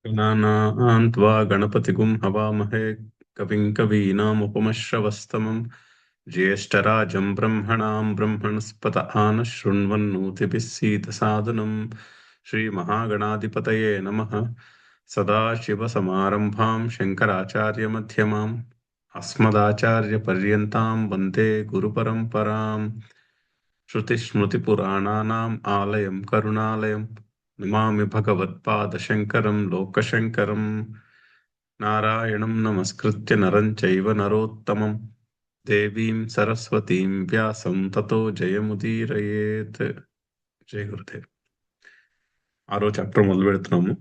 गणानां त्वा गणपतिगुं हवामहे कविं कवीनामुपमश्रवस्तमं ज्येष्ठराजं ब्रह्मणां ब्रह्मणस्पत आनः शृण्वन्नोतिभिः सीदसादनं श्रीमहागणाधिपतये नमः। सदाशिवसमारम्भां शङ्कराचार्यमध्यमाम् अस्मदाचार्यपर्यन्तां वन्दे गुरुपरम्पराम्। श्रुतिस्मृतिपुराणानाम् आलयं करुणालयं नमामि भगवत्पादशङ्करं लोकशङ्करम्। नारायणं नमस्कृत्य नरं चैव नरोत्तमं देवीं सरस्वतीं व्यासं ततो जयमुदीरयेत्। జయ గురుదేవ్. ఆరో చాప్టర్ మొదలు పెడుతున్నాము.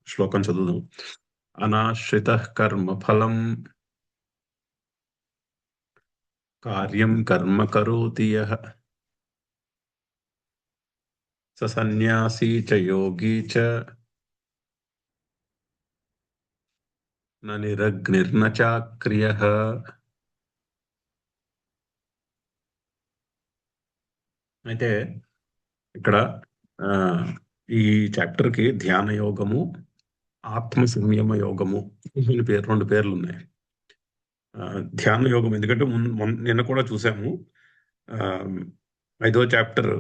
శ్లోకం చదువుదాం. అనాశ్రిత కర్మ ఫలం కార్యం కర్మ కరోతి యః స సన్యాసీ చ యోగీ చ న నిరగ్నిర్న చాక్రియః. అయితే ఇక్కడ ఆ, ఈ చాప్టర్ కి ధ్యాన యోగము, ఆత్మ సంయమ యోగము అని రెండు పేర్లు ఉన్నాయి. ధ్యాన యోగం ఎందుకంటే నిన్న కూడా చూసాము. ఆ, 5వ చాప్టర్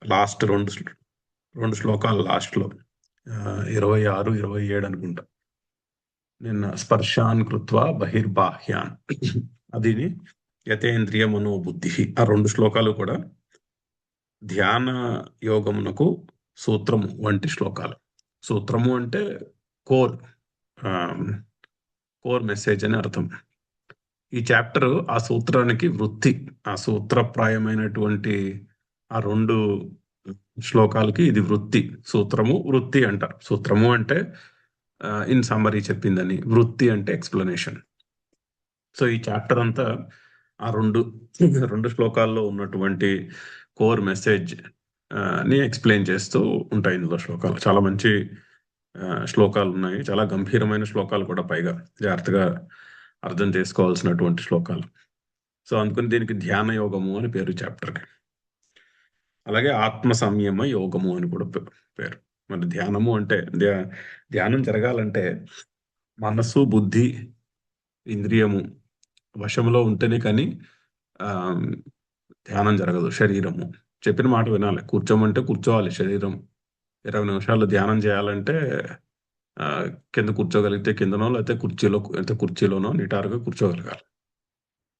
లాస్ట్ రెండు శ్లోకాలు లాస్ట్ లో 26, 27 అనుకుంటా. నిన్న స్పర్శాన్ కృత్వా బహిర్బాహ్యాన్ అది యతేంద్రియ మనోబుద్ధి, ఆ రెండు శ్లోకాలు కూడా ధ్యాన యోగమునకు సూత్రము వంటి శ్లోకాలు. సూత్రము అంటే కోర్ మెసేజ్ అని అర్థం. ఈ చాప్టర్ ఆ సూత్రానికి వృత్తి, ఆ సూత్రప్రాయమైనటువంటి ఆ రెండు శ్లోకాలకి ఇది వృత్తి. సూత్రము వృత్తి అంటారు. సూత్రము అంటే ఇన్ సమ్మరీ చెప్పిందని, వృత్తి అంటే ఎక్స్ప్లెనేషన్. సో ఈ చాప్టర్ అంతా ఆ రెండు శ్లోకాల్లో ఉన్నటువంటి కోర్ మెసేజ్ ని ఎక్స్ప్లెయిన్ చేస్తూ ఉంటాయి. ఇందులో శ్లోకాలు చాలా మంచి శ్లోకాలు ఉన్నాయి, చాలా గంభీరమైన శ్లోకాలు కూడా, పైగా జాగ్రత్తగా అర్థం చేసుకోవాల్సినటువంటి శ్లోకాలు. సో అందుకని దీనికి ధ్యాన యోగము అని పేరు చాప్టర్కి. అలాగే ఆత్మ సంయమ యోగము అని కూడా పేరు. మరి ధ్యానము అంటే ధ్యానం జరగాలంటే మనస్సు, బుద్ధి, ఇంద్రియము వశంలో ఉంటేనే కానీ ధ్యానం జరగదు. శరీరము చెప్పిన మాట వినాలి. కూర్చోమంటే కూర్చోవాలి. శరీరం 20 నిమిషాలు ధ్యానం చేయాలంటే కింద కూర్చోగలిగితే కిందనో, లేకపోతే కుర్చీలోనో నిటారుగా కూర్చోగలగాలి.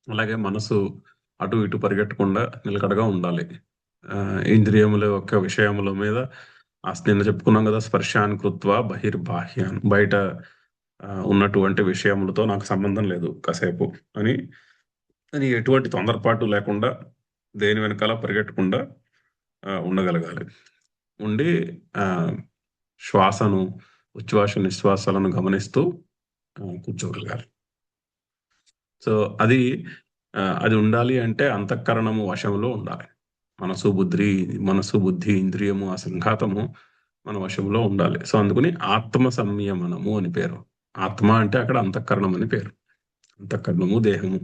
అలాగే మనసు అటు ఇటు పరిగెట్టకుండా నిలకడగా ఉండాలి. ఇంద్రియముల యొక్క విషయముల మీద నిన్న చెప్పుకున్నాం కదా, స్పర్శాన్ కృత్వా బహిర్బాహ్యాన్, బయట ఉన్నటువంటి విషయములతో నాకు సంబంధం లేదు కాసేపు అని ఎటువంటి తొందరపాటు లేకుండా, దేని వెనకాల పరిగెట్టకుండా ఉండగలగాలి. ఉండి శ్వాసను, ఉచ్ఛ్వాస నిశ్వాసాలను గమనిస్తూ కూర్చోగలగాలి. సో అది ఉండాలి అంటే అంతఃకరణము వశంలో ఉండాలి. మనసు బుద్ధి ఇంద్రియము ఆ సంఘాతము మన వశంలో ఉండాలి. సో అందుకని ఆత్మ సంయమనము అని పేరు. ఆత్మ అంటే అక్కడ అంతఃకరణం అని పేరు. అంతఃకరణము దేహము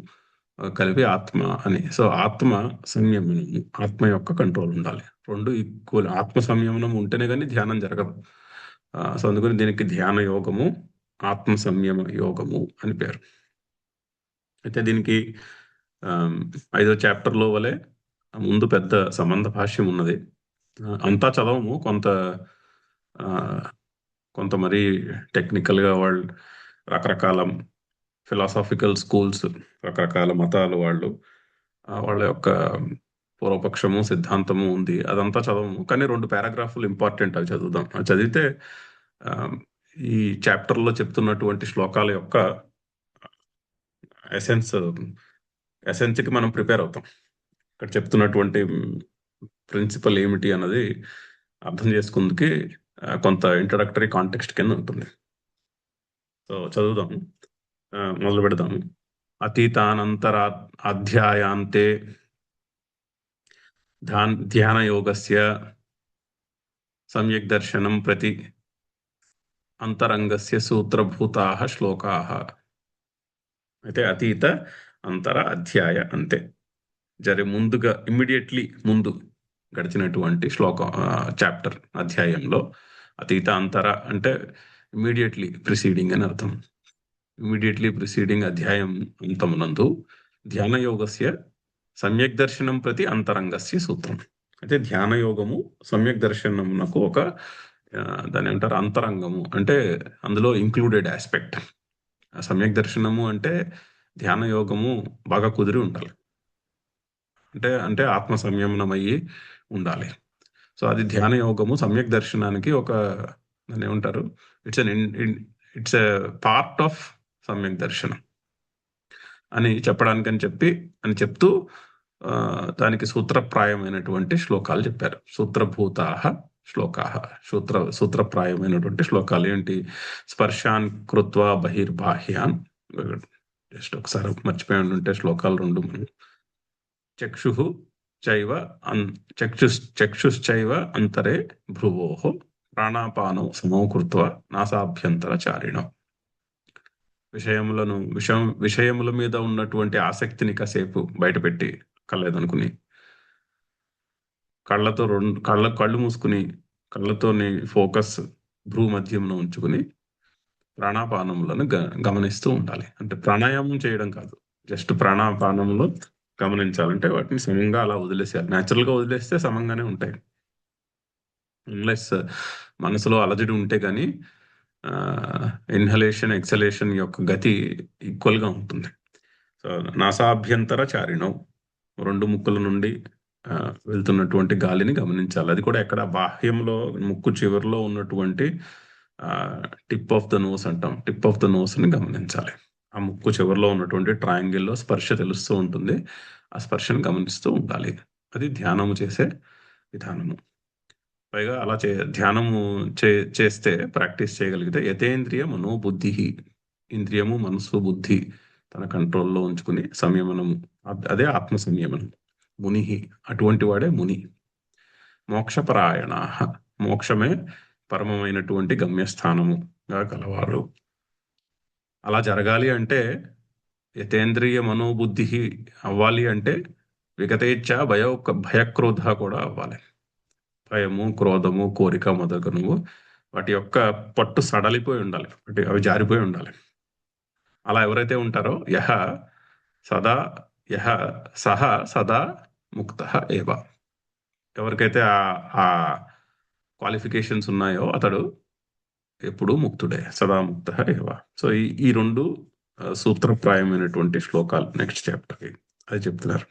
కలిపి ఆత్మ అని. సో ఆత్మ సంయమనము, ఆత్మ యొక్క కంట్రోల్ ఉండాలి. రెండు ఈక్వల్. ఆత్మ సంయమనం ఉంటేనే కానీ ధ్యానం జరగదు. సో అందుకని దీనికి ధ్యాన యోగము, ఆత్మ సంయమ యోగము అని పేరు. అయితే దీనికి 5వ చాప్టర్లో వలె ముందు పెద్ద సంబంధ భాష్యం ఉన్నది. అంతా చదవము, కొంత మరీ టెక్నికల్గా వాళ్ళు రకరకాల ఫిలాసాఫికల్ స్కూల్స్, రకరకాల మతాలు వాళ్ళ యొక్క పూర్వపక్షము, సిద్ధాంతము ఉంది. అదంతా చదవము, కానీ 2 పారాగ్రాఫ్లు ఇంపార్టెంట్, అవి చదువుదాం. అది చదివితే ఈ చాప్టర్లో చెప్తున్నటువంటి శ్లోకాల యొక్క ఎసెన్స్కి మనం ప్రిపేర్ అవుతాం. ఇక్కడ చెప్తున్నటువంటి ప్రిన్సిపల్ ఏమిటి అన్నది అర్థం చేసుకుందుకు కొంత ఇంట్రడక్టరీ కాంటెక్స్ట్ కింద ఉంటుంది. సో చదువుదాం, మొదలు పెడదాం. అతీతానంతరా అధ్యాయాంతే ధ్యానయోగస్య సమ్యక్ దర్శనం ప్రతి అంతరంగస్య సూత్రభూతాః శ్లోకాః. అయితే అతీత, అంతర, అధ్యాయ అంతే. ముందుగా ఇమ్మీడియట్లీ ముందు గడిచినటువంటి చాప్టర్ అధ్యాయంలో అతీత, అంతర అంటే ఇమీడియట్లీ ప్రిసీడింగ్ అని అర్థం. ఇమీడియట్లీ ప్రిసీడింగ్ అధ్యాయం అంతమునందు ధ్యానయోగస్య సమ్యక్ దర్శనం ప్రతి అంతరంగస్య సూత్రం. అయితే ధ్యానయోగము సమ్యక్ దర్శనమునకు ఒక దాని ఏమంటారు అంతరంగము, అంటే అందులో ఇంక్లూడెడ్ ఆస్పెక్ట్. సమ్యక్ దర్శనము అంటే ధ్యాన యోగము బాగా కుదిరి ఉండాలి, అంటే అంటే ఆత్మ సంయమనమయ్యి ఉండాలి. సో అది ధ్యాన యోగము సమ్యక్ దర్శనానికి ఒక దాన్ని ఏమంటారు, it's it's a part of సమ్యక్ దర్శనం అని చెప్పడానికని చెప్తూ దానికి సూత్రప్రాయమైనటువంటి శ్లోకాలు చెప్పారు. సూత్రభూతాః శ్లోకాః, సూత్రప్రాయమైనటువంటి శ్లోకాలు ఏంటి? స్పర్శాన్ కృత్వా బహిర్బాహ్యాన్, జస్ట్ ఒకసారి మర్చిపోయి ఉంటే శ్లోకాలు రెండు మనం. చక్షుః చైవ చక్షుశ్చైవ అంతరే భ్రువోః ప్రాణాపానౌ సమౌ కృత్వా నాసాభ్యంతరచారిణం. విషయముల మీద ఉన్నటువంటి ఆసక్తిని కాసేపు బయటపెట్టి కలలేదనుకుని కళ్ళు మూసుకుని కళ్ళతోని ఫోకస్ భ్రూ మధ్యంలో ఉంచుకుని ప్రాణాపానములను గమనిస్తూ ఉండాలి. అంటే ప్రాణాయామం చేయడం కాదు, జస్ట్ ప్రాణాపానములు గమనించాలంటే వాటిని సమంగా అలా వదిలేసేయాలి. న్యాచురల్గా వదిలేస్తే సమంగానే ఉంటాయి, అన్లెస్ మనసులో అలజడి ఉంటే కానీ ఇన్హలేషన్ ఎక్సలేషన్ యొక్క గతి ఈక్వల్గా ఉంటుంది. సో నాసాభ్యంతర చారిణం, రెండు ముక్కుల నుండి వెళ్తున్నటువంటి గాలిని గమనించాలి. అది కూడా ఎక్కడ బాహ్యంలో ముక్కు చివరిలో ఉన్నటువంటి టిప్ ఆఫ్ ద నోస్ అంటాం, టిప్ ఆఫ్ ద నోస్ని గమనించాలి. ఆ ముక్కు చివరిలో ఉన్నటువంటి ట్రయాంగిల్లో స్పర్శ తెలుస్తూ ఉంటుంది, ఆ స్పర్శను గమనిస్తూ ఉండాలి. అది ధ్యానము చేసే విధానము. పైగా అలా ధ్యానము చేస్తే ప్రాక్టీస్ చేయగలిగితే యతేంద్రియ మనోబుద్ధి, ఇంద్రియము మనసు బుద్ధి తన కంట్రోల్లో ఉంచుకుని సంయమనము, అదే ఆత్మ సంయమనం. ముని, అటువంటి వాడే ముని. మోక్షపరాయణ, మోక్షమే పరమమైనటువంటి గమ్యస్థానముగా గలవారు. అలా జరగాలి అంటే యతేంద్రియ మనోబుద్ధి అవ్వాలి అంటే విగతేచ్ఛ భయక్రోధ కూడా అవ్వాలి. భయము, క్రోధము, కోరిక మొదలగునవు వాటి యొక్క పట్టు సడలిపోయి ఉండాలి, అవి జారిపోయి ఉండాలి. అలా ఎవరైతే ఉంటారో సహ సదా ముక్త ఏవ, ఎవరికైతే ఆ క్వాలిఫికేషన్స్ ఉన్నాయో అతడు ఎప్పుడు ముక్తుడే, సదా ముక్త ఏవ. సో ఈ రెండు సూత్రప్రాయమైనటువంటి శ్లోకాలు నెక్స్ట్ చాప్టర్కి అది చెప్తున్నారు.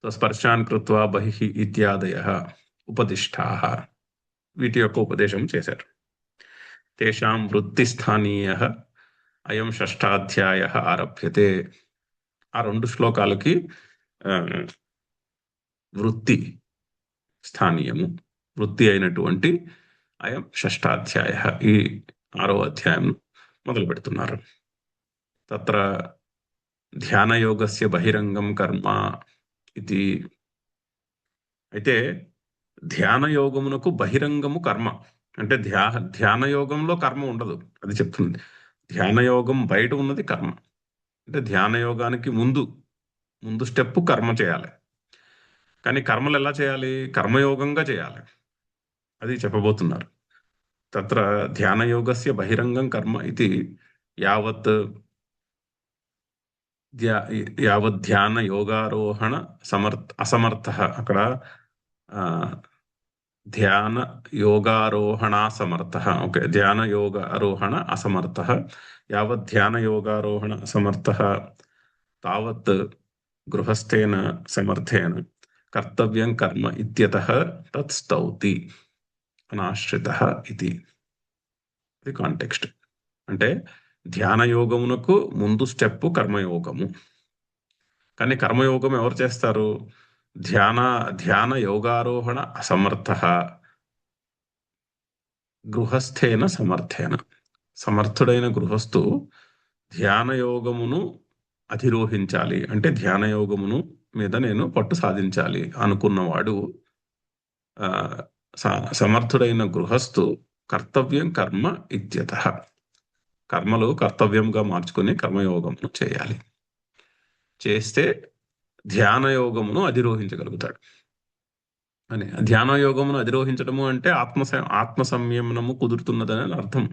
స్పర్శాన్ కృత్వా బహిః ఇత్యాదయః ఉపదిష్టాః, వీటి యొక్క ఉపదేశం చేశారు. తేషాం వృత్తిస్థానీయః అయం షష్ఠాధ్యాయః ఆరభ్యతే. ఆ రెండు శ్లోకాలకి వృత్తి స్థానీయము, వృత్తి అయినటువంటి అయం షష్ఠాధ్యాయః, ఈ 6వ అధ్యాయం మొదలు పెడుతున్నారు. తత్ర ధ్యానయోగస్య బహిరంగం కర్మ ఇది. అయితే ధ్యానయోగమునకు బహిరంగము కర్మ, అంటే ధ్యానయోగంలో కర్మ ఉండదు, అది చెప్తుంది. ధ్యానయోగం బయట ఉన్నది కర్మ. అంటే ధ్యానయోగానికి ముందు స్టెప్ కర్మ చేయాలి. కానీ కర్మలు ఎలా చేయాలి? కర్మయోగంగా చేయాలి, అది చెప్పబోతున్నారు. తత్ర ధ్యానయోగస్య బహిరంగం కర్మ ఇది యావత్ ధ్యాన యోగారోహణ అసమర్థ, అక్కడ ధ్యాన యోగారోహణాసమర్థ, ఓకే, ధ్యాన యోగ ఆరోహణ అసమర్థ, యావత్ ధ్యాన యోగారోహణ అసమర్థ తావత్ గృహస్థేన సమర్థేన కర్తవ్యం కర్మ ఇత్యతః తత్ స్తౌతి అనాశ్రితః ఇది. ఇది కాంటెక్స్ట్. అంటే ధ్యాన యోగమునకు ముందు స్టెప్ కర్మయోగము. కానీ కర్మయోగం ఎవరు చేస్తారు? ధ్యాన యోగారోహణ అసమర్థ గృహస్థేన సమర్థేన, సమర్థుడైన గృహస్థు ధ్యానయోగమును అధిరోహించాలి, అంటే ధ్యానయోగమును మీద నేను పట్టు సాధించాలి అనుకున్నవాడు, సమర్థుడైన గృహస్థు కర్తవ్యం కర్మ ఇత్యతః, కర్మలు కర్తవ్యంగా మార్చుకుని కర్మయోగమును చేయాలి. చేస్తే ధ్యానయోగమును అధిరోహించగలుగుతాడు. అని ధ్యాన యోగమును అధిరోహించడము అంటే ఆత్మ సంయమనము కుదురుతున్నదని అర్థం.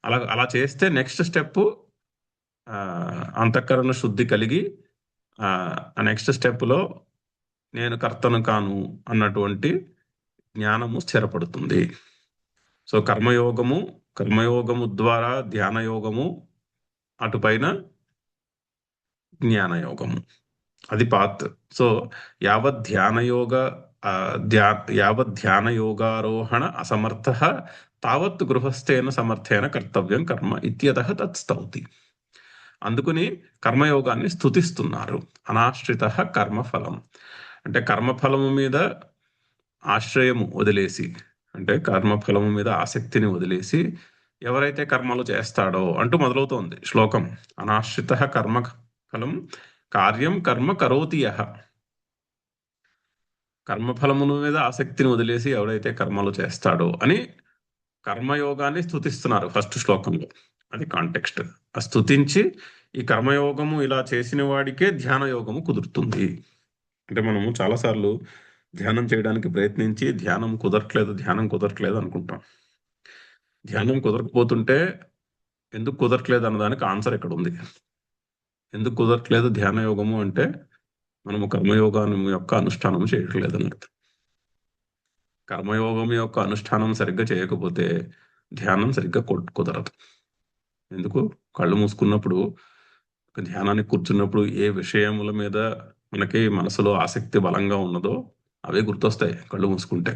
అలా అలా చేస్తే నెక్స్ట్ స్టెప్ అంతఃకరణ శుద్ధి కలిగి ఆ నెక్స్ట్ స్టెప్లో నేను కర్తను కాను అన్నటువంటి జ్ఞానము స్థిరపడుతుంది. సో కర్మయోగము ద్వారా ధ్యాన యోగము, అటుపైన జ్ఞానయోగము, అది పాత్. సో యావత్ ధ్యాన యోగారోహణ అసమర్థ తావత్ గృహస్థేన సమర్థేన కర్తవ్యం కర్మ ఇత్యతః తత్స్తౌతి. అందుకుని కర్మయోగాన్ని స్తుతిస్తున్నారు. అనాశ్రిత కర్మఫలం అంటే కర్మఫలము మీద ఆశ్రయము వదిలేసి, అంటే కర్మఫలము మీద ఆసక్తిని వదిలేసి ఎవరైతే కర్మలు చేస్తాడో అంటూ మొదలవుతోంది శ్లోకం. అనాశ్రిత కర్మ ఫలం కార్యం కర్మ కరోతి యః. కర్మఫలముల మీద ఆసక్తిని వదిలేసి ఎవడైతే కర్మలు చేస్తాడో అని కర్మయోగాన్ని స్తుతిస్తున్నారు ఫస్ట్ శ్లోకంలో. అది కాంటెక్స్ట్. ఆ స్తుతించి ఈ కర్మయోగము ఇలా చేసిన వాడికే ధ్యాన యోగము కుదురుతుంది. అంటే మనము చాలాసార్లు ధ్యానం చేయడానికి ప్రయత్నించి ధ్యానం కుదరట్లేదు అనుకుంటాం. ధ్యానం కుదరకపోతుంటే ఎందుకు కుదరట్లేదు అన్నదానికి ఆన్సర్ ఇక్కడ ఉంది. ఎందుకు కుదరట్లేదు ధ్యాన యోగము అంటే మనము కర్మయోగాన్ని యొక్క అనుష్ఠానం చేయట్లేదని అర్థం. కర్మయోగం యొక్క అనుష్ఠానం సరిగ్గా చేయకపోతే ధ్యానం సరిగ్గా కుదరదు. ఎందుకు? కళ్ళు మూసుకున్నప్పుడు, ధ్యానానికి కూర్చున్నప్పుడు ఏ విషయముల మీద మనకి మనసులో ఆసక్తి బలంగా ఉన్నదో అవే గుర్తొస్తాయి. కళ్ళు మూసుకుంటే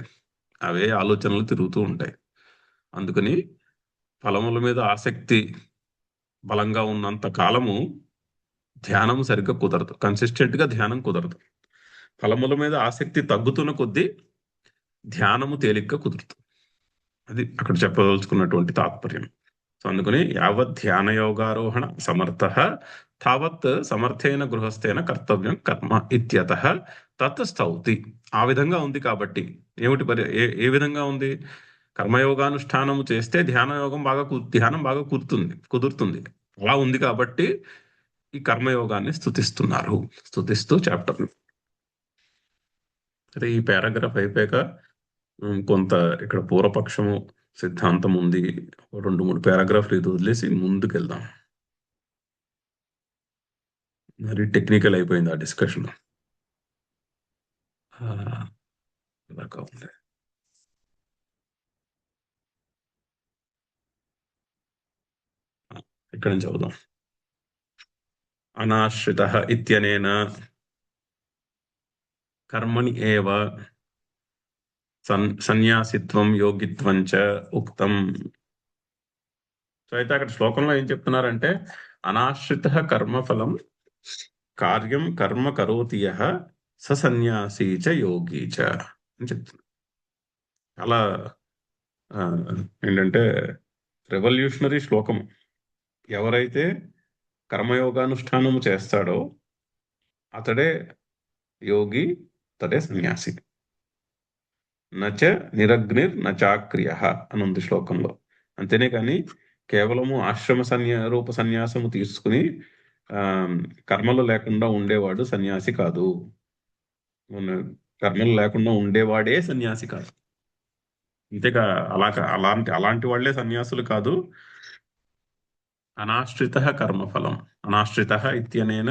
అవే ఆలోచనలు తిరుగుతూ ఉంటాయి. అందుకని ఫలముల మీద ఆసక్తి బలంగా ఉన్నంత కాలము ధ్యానం సరిగ్గా కుదరదు, కన్సిస్టెంట్గా ధ్యానం కుదరదు. ఫలముల మీద ఆసక్తి తగ్గుతున్న కొద్దీ ధ్యానము తేలిగ్గా కుదురుతుంది. అది అక్కడ చెప్పదలుచుకున్నటువంటి తాత్పర్యం. సో అందుకని యావత్ ధ్యాన యోగారోహణ సమర్థ తావత్ సమర్థేన గృహస్థేన కర్తవ్యం కర్మ ఇత్యతః తత్ స్తౌతి. ఆ విధంగా ఉంది కాబట్టి ఏమిటి ఏ విధంగా ఉంది? కర్మయోగానుష్ఠానము చేస్తే ధ్యానం బాగా కుదురుతుంది. అలా ఉంది కాబట్టి ఈ కర్మయోగాన్ని స్తుతిస్తూ చాప్టర్. అయితే ఈ పారాగ్రాఫ్ అయిపోయాక కొంత ఇక్కడ పూర్వపక్షము సిద్ధాంతం ఉంది. 2-3 పారాగ్రాఫ్లు ఇది వదిలేసి ముందుకెళ్దాం. మరి టెక్నికల్ అయిపోయింది ఆ డిస్కషన్. ఇక్కడ నుంచి చదువుదాం. అనాశ్రిత ఇత్యనేన కర్మణి ఏవ సన్యాసిత్వం యోగిత్వం చ ఉక్తం. సో అయితే అక్కడ శ్లోకంలో ఏం చెప్తున్నారంటే అనాశ్రిత కర్మఫలం కార్యం కర్మ కరోతి యః స సన్యాసీ చ యోగి చ అని చెప్తున్నారు. చాలా ఏంటంటే రెవల్యూషనరీ శ్లోకం. ఎవరైతే కర్మయోగానుష్ఠానము చేస్తాడో అతడే యోగి, అతడే సన్యాసి. నచ నిరగ్నిర్ నచాక్రియ అని ఉంది శ్లోకంలో. అంతేనే కానీ కేవలము ఆశ్రమ రూప సన్యాసము తీసుకుని కర్మలు లేకుండా ఉండేవాడు సన్యాసి కాదు. కర్మలు లేకుండా ఉండేవాడే సన్యాసి కాదు. అంతేగా అలాంటి వాళ్లే సన్యాసులు కాదు. అనాశ్రిత కర్మఫలం అనాశ్రిత ఇత్యనేన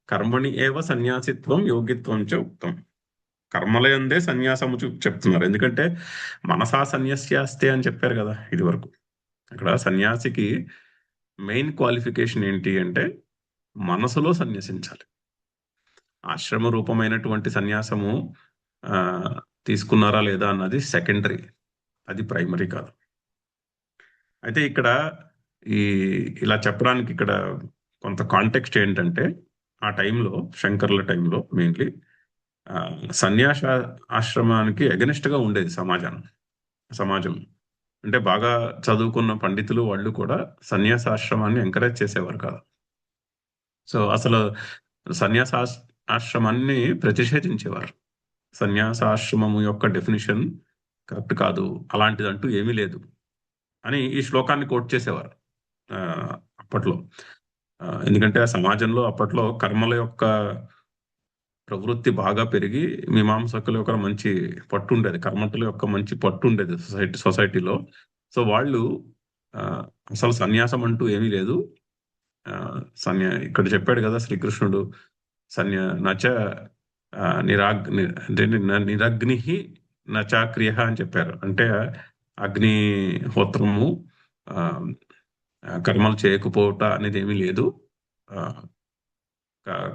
కర్మణి ఏవ సన్యాసిత్వం యోగిత్వం చ ఉక్తం. కర్మలయందే సన్యాసము చెప్తున్నారు. ఎందుకంటే మనసా సన్యస్యాస్తే అని చెప్పారు కదా ఇది వరకు. అక్కడ సన్యాసికి మెయిన్ క్వాలిఫికేషన్ ఏంటి అంటే మనసులో సన్యసించాలి. ఆశ్రమ రూపమైనటువంటి సన్యాసము తీసుకున్నారా లేదా అన్నది సెకండరీ, అది ప్రైమరీ కాదు. అయితే ఇక్కడ ఇలా చెప్పడానికి ఇక్కడ కొంత కాంటెక్స్ట్ ఏంటంటే ఆ టైంలో శంకర్ల టైంలో మెయిన్లీ సన్యాస ఆశ్రమానికి అగెనిస్ట్గా ఉండేది సమాజం. అంటే బాగా చదువుకున్న పండితులు వాళ్ళు కూడా సన్యాసాశ్రమాన్ని ఎంకరేజ్ చేసేవారు కాదు. సో అసలు ఆశ్రమాన్ని ప్రతిషేధించేవారు. సన్యాసాశ్రమము యొక్క డెఫినిషన్ కరెక్ట్ కాదు, అలాంటిదంటూ ఏమీ లేదు అని ఈ శ్లోకాన్ని కోట్ చేసేవారు అప్పట్లో. ఎందుకంటే ఆ సమాజంలో అప్పట్లో కర్మల యొక్క ప్రవృత్తి బాగా పెరిగి మీమాంసకుల యొక్క మంచి పట్టు ఉండేది. కర్మఠుల యొక్క మంచి పట్టు ఉండేది సొసైటీలో. సో వాళ్ళు అసలు సన్యాసం అంటూ ఏమీ లేదు. ఇక్కడ చెప్పాడు కదా శ్రీకృష్ణుడు, సన్య నచ నిరగ్ని నచాక్రియ అని చెప్పారు. అంటే అగ్నిహోత్రము ఆ, కర్మలు చేయకపోవట అనేది ఏమీ లేదు. ఆ,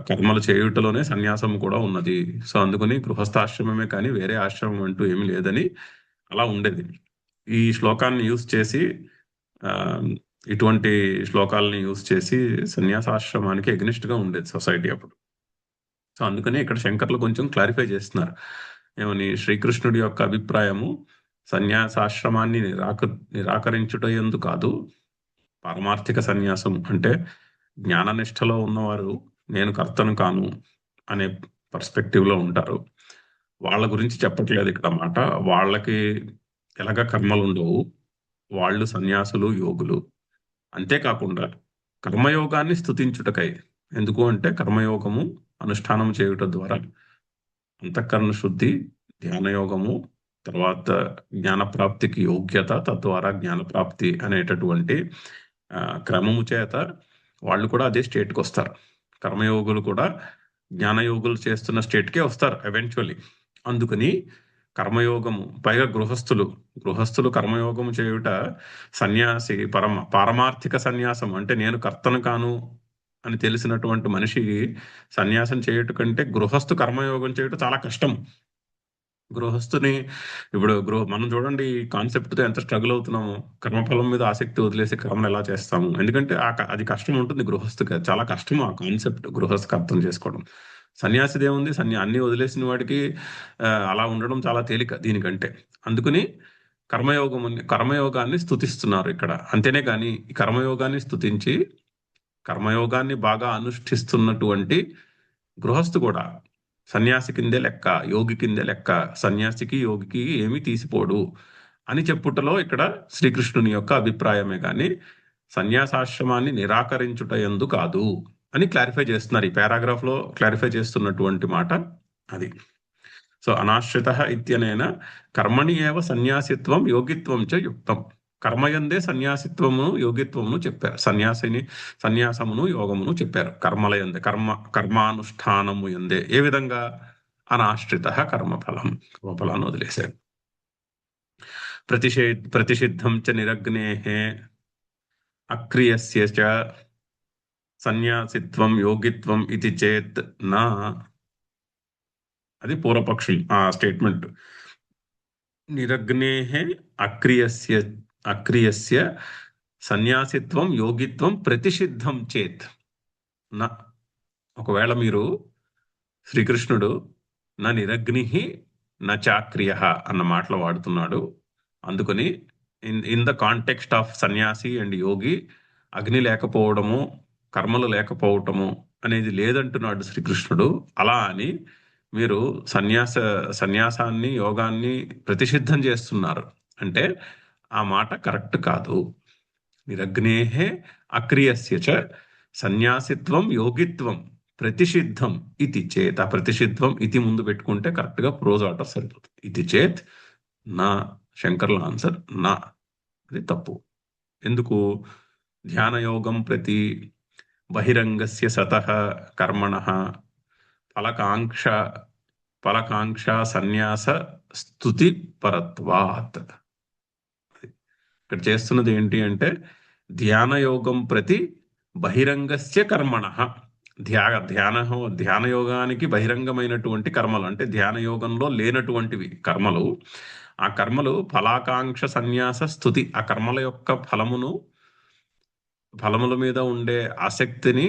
కర్మలు చేయుటలోనే సన్యాసం కూడా ఉన్నది. సో అందుకని గృహస్థాశ్రమమే కానీ వేరే ఆశ్రమం అంటూ ఏమీ లేదని అలా ఉండేది. ఈ శ్లోకాన్ని యూస్ చేసి ఆ, ఇటువంటి శ్లోకాలని యూస్ చేసి సన్యాసాశ్రమానికి ఎగ్నిస్ట్ గా ఉండేది సొసైటీ అప్పుడు. సో అందుకని ఇక్కడ శంకర్లు కొంచెం క్లారిఫై చేస్తున్నారు. ఏమని, శ్రీకృష్ణుడి యొక్క అభిప్రాయము సన్యాసాశ్రమాన్ని నిరాకరించుట ఎందు కాదు, పారమార్థిక సన్యాసం అంటే జ్ఞాననిష్టలో ఉన్నవారు నేను కర్తను కాను అనే పర్స్పెక్టివ్ లో ఉంటారు. వాళ్ళ గురించి చెప్పట్లేదు ఇక్కడ మాట. వాళ్ళకి ఎలాగ కర్మలు ఉండవు, వాళ్ళు సన్యాసులు, యోగులు. అంతేకాకుండా కర్మయోగాన్ని స్తుతించుటకై, ఎందుకు అంటే కర్మయోగము అనుష్ఠానం చేయుట ద్వారా అంతఃకరణ శుద్ధి, ధ్యానయోగము, తర్వాత జ్ఞానప్రాప్తికి యోగ్యత, తద్వారా జ్ఞానప్రాప్తి అనేటటువంటి క్రమము చేత వాళ్ళు కూడా అదే స్టేట్కి వస్తారు. కర్మయోగులు కూడా జ్ఞానయోగులు చేస్తున్న స్టేట్కే వస్తారు ఎవెన్చువల్లీ. అందుకని కర్మయోగము, పైగా గృహస్థులు కర్మయోగము చేయుట, సన్యాసి పారమార్థిక సన్యాసం అంటే నేను కర్తను కాను అని తెలిసినటువంటి మనిషి సన్యాసం చేయుట కంటే గృహస్థు కర్మయోగం చేయటం చాలా కష్టం. గృహస్థుని ఇప్పుడు మనం చూడండి కాన్సెప్ట్ తో ఎంత స్ట్రగుల్ అవుతున్నాము. కర్మఫలం మీద ఆసక్తి వదిలేసి కర్మను ఎలా చేస్తాము? ఎందుకంటే అది కష్టం ఉంటుంది గృహస్థుకి, చాలా కష్టం ఆ కాన్సెప్ట్ గృహస్థకి అర్థం చేసుకోవడం. సన్యాసిది ఏముంది, అన్ని వదిలేసిన వాడికి అలా ఉండడం చాలా తేలిక దీనికంటే. అందుకని కర్మయోగాన్ని స్తుతిస్తున్నారు ఇక్కడ. అంతేనే కానీ ఈ కర్మయోగాన్ని స్తుతించి కర్మయోగాన్ని బాగా అనుష్ఠిస్తున్నటువంటి గృహస్థు కూడా సన్యాసి కిందే లెక్క, యోగి కిందే లెక్క, సన్యాసికి యోగికి ఏమీ తీసిపోడు అని చెప్పుటలో ఇక్కడ శ్రీకృష్ణుని యొక్క అభిప్రాయమే కానీ సన్యాసాశ్రమాన్ని నిరాకరించుట ఎందు కాదు అని క్లారిఫై చేస్తున్నారు. ఈ పారాగ్రాఫ్ లో క్లారిఫై చేస్తున్నటువంటి మాట అది. సో అనాశ్రిత ఇత్యనేన కర్మణి ఏవ సన్యాసిత్వం యోగిత్వం చ యుక్తం. కర్మయందే సన్యాసిత్వమును యోగిత్వమును చెప్పారు. సన్యాసమును యోగమును చెప్పారు. కర్మానుష్ఠానము ఎందే. ఏ విధంగా? అనాశ్రిత కర్మఫలాన్ని వదిలేశారు. ప్రతిషిద్ధం చ నిరగ్నే అక్రియస్య చ సన్యాసిత్వం యోగిత్వం ఇది చేత్ నా. అది పూర్వపక్షం ఆ స్టేట్మెంట్. నిరగ్నే అక్రియస్య సన్యాసిత్వం యోగిత్వం ప్రతిషిద్ధం చేత్ నా. ఒకవేళ మీరు శ్రీకృష్ణుడు నా నిరగ్ని నా చాక్రియ అన్న మాటలు వాడుతున్నాడు. అందుకని ఇన్ ద కాంటెక్స్ట్ ఆఫ్ సన్యాసి అండ్ యోగి అగ్ని లేకపోవడము, కర్మలు లేకపోవటము అనేది లేదంటున్నాడు శ్రీకృష్ణుడు. అలా అని మీరు సన్యాసాన్ని యోగాన్ని ప్రతిషిద్ధం చేస్తున్నారు అంటే ఆ మాట కరెక్ట్ కాదు. నిరగ్నేహే అక్రియస్య చ సన్యాసిత్వం యోగిత్వం ప్రతిషిద్ధం ఇది చేత్. ఆ ప్రతిషిద్ధం ఇది ముందు పెట్టుకుంటే కరెక్ట్ గా ప్రోజ్ ఆర్డర్ సరిపోతుంది. ఇది చేత్ నా. శంకర్ల ఆన్సర్ నా, అది తప్పు. ఎందుకు? ధ్యానయోగం ప్రతి బహిరంగస్య సతః కర్మణః ఫలకాంక్ష సన్యాస స్తుతి పరత్వాత్. ఇక్కడ చేస్తున్నది ఏంటి అంటే ధ్యానయోగం ప్రతి బహిరంగస్య కర్మణః. ధ్యానయోగానికి బహిరంగమైనటువంటి కర్మలు అంటే ధ్యానయోగంలో లేనటువంటివి కర్మలు. ఆ కర్మలు ఫలాకాంక్ష సన్యాస స్తుతి. ఆ కర్మల యొక్క ఫలముల మీద ఉండే ఆసక్తిని